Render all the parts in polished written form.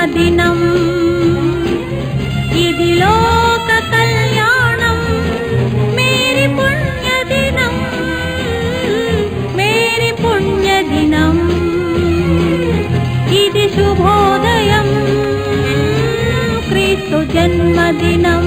జన్మదినం ఇది లోక కళ్యాణం మేరీ పుణ్యదినం మేరీ పుణ్యదినం ఇది శుభోదయం క్రీస్తు జన్మదినం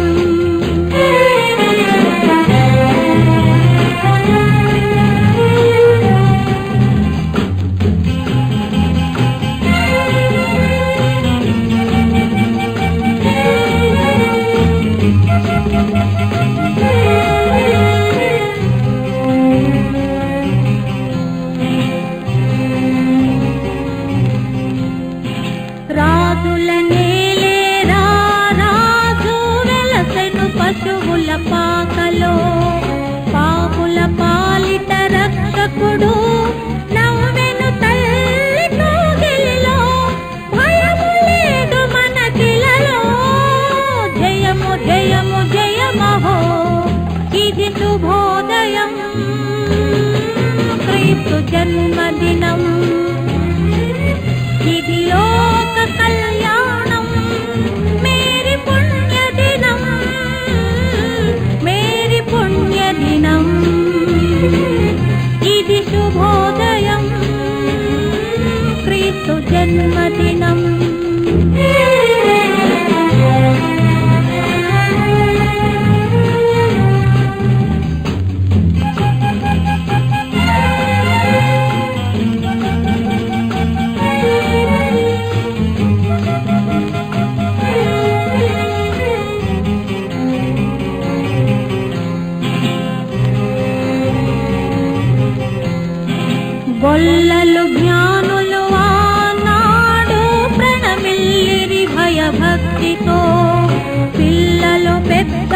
పశువుల పాకలో పాపుల పాలిట రక్షకుడు నవ్వెను తల్లి కోగిలిలో భయము లేదు మనకిలలో జయము జయము జయమహో ఇది శుభోదయం క్రీస్తు జన్మదినం ఇది లోక కళ్యాణం మేరీ పుణ్యదినం మేరీ పుణ్యదినం ఇది శుభోదయం క్రీస్తు జన్మదినం గొల్లలు జ్ఞానులు ఆనాడు ప్రణమిల్లిరి భయభక్తితో పిల్లలు పెద్ద